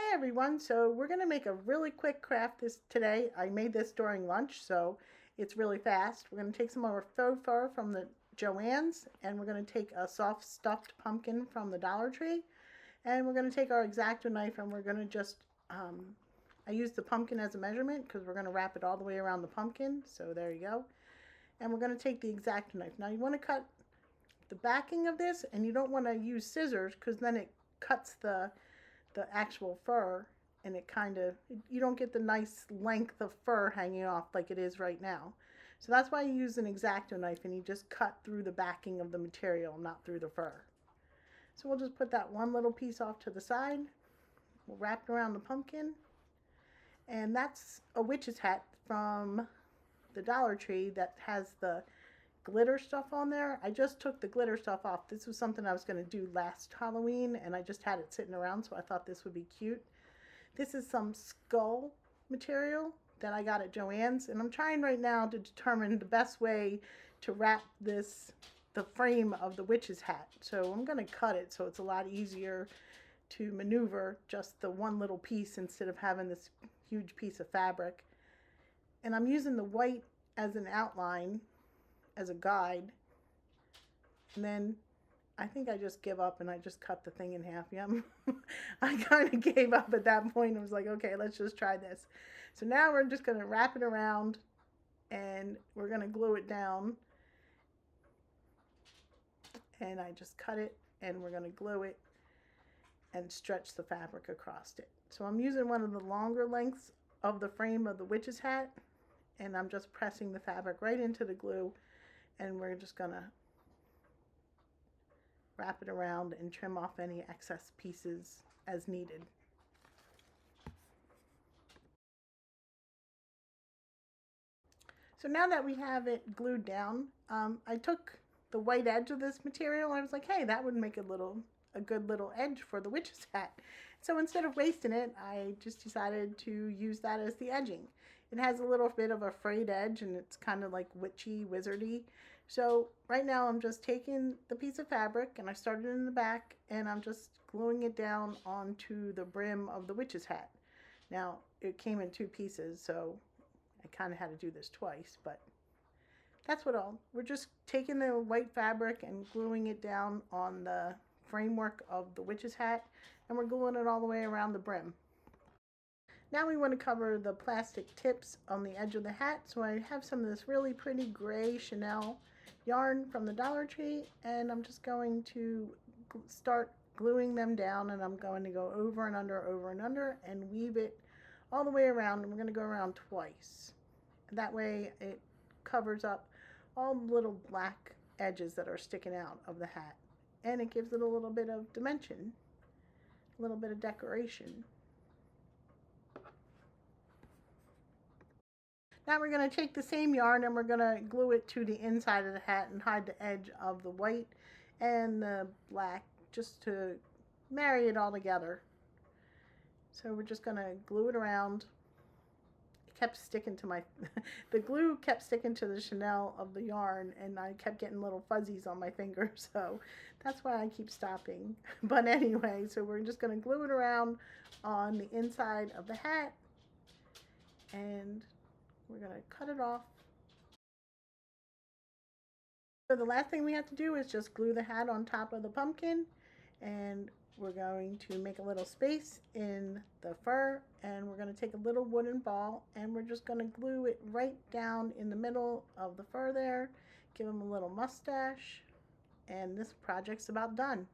Hey everyone, so we're going to make a really quick craft today. I made this during lunch, so it's really fast. We're going to take some of our faux fur from the Joann's, and we're going to take a soft stuffed pumpkin from the Dollar Tree, and we're going to take our X-Acto knife and we're going to just, I used the pumpkin as a measurement because we're going to wrap it all the way around the pumpkin, so there you go. And we're going to take the X-Acto knife. Now you want to cut the backing of this, and you don't want to use scissors because then it cuts the actual fur, and it you don't get the nice length of fur hanging off like it is right now. So that's why you use an X-Acto knife, and you just cut through the backing of the material, not through the fur. So we'll just put that one little piece off to the side. We'll wrap it around the pumpkin, and that's a witch's hat from the Dollar Tree that has the glitter stuff on there. I just took the glitter stuff off. This was something I was going to do last Halloween, and I just had it sitting around, so I thought this would be cute. This is some skull material that I got at Joann's, and I'm trying right now to determine the best way to wrap the frame of the witch's hat. So I'm going to cut it so it's a lot easier to maneuver just the one little piece instead of having this huge piece of fabric. And I'm using the white as an outline, as a guide, and then I think I just give up and I just cut the thing in half. Yeah, I kind of gave up at that point. I was like, okay, let's just try this. So now we're just going to wrap it around and we're going to glue it down, and I just cut it and we're going to glue it and stretch the fabric across it. So I'm using one of the longer lengths of the frame of the witch's hat, and I'm just pressing the fabric right into the glue, and we're just going to wrap it around and trim off any excess pieces as needed. So now that we have it glued down, I took the white edge of this material. I was like, hey, that would make a good little edge for the witch's hat. So instead of wasting it, I just decided to use that as the edging. It has a little bit of a frayed edge, and it's kind of like witchy, wizardy. So right now I'm just taking the piece of fabric, and I started in the back, and I'm just gluing it down onto the brim of the witch's hat. Now it came in two pieces, so I kind of had to do this twice, but that's we're just taking the white fabric and gluing it down on the framework of the witch's hat, and we're gluing it all the way around the brim. Now we want to cover the plastic tips on the edge of the hat, so I have some of this really pretty gray Chanel yarn from the Dollar Tree, and I'm just going to start gluing them down, and I'm going to go over and under, and weave it all the way around, and we're going to go around twice. That way it covers up all the little black edges that are sticking out of the hat, and it gives it a little bit of dimension, a little bit of decoration. Now we're going to take the same yarn and we're going to glue it to the inside of the hat and hide the edge of the white and the black, just to marry it all together. So we're just going to glue it around. It kept sticking to the glue kept sticking to the Chanel of the yarn, and I kept getting little fuzzies on my fingers, so that's why I keep stopping. But anyway, so we're just going to glue it around on the inside of the hat, and we're going to cut it off. So the last thing we have to do is just glue the hat on top of the pumpkin, and we're going to make a little space in the fur, and we're going to take a little wooden ball, and we're just going to glue it right down in the middle of the fur there, give him a little mustache, and this project's about done.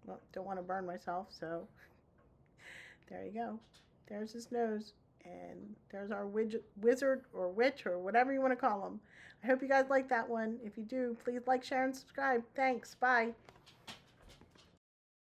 Well, don't want to burn myself, so there you go. There's his nose. And there's our wizard or witch or whatever you want to call them. I hope you guys like that one. If you do, please like, share, and subscribe. Thanks. Bye.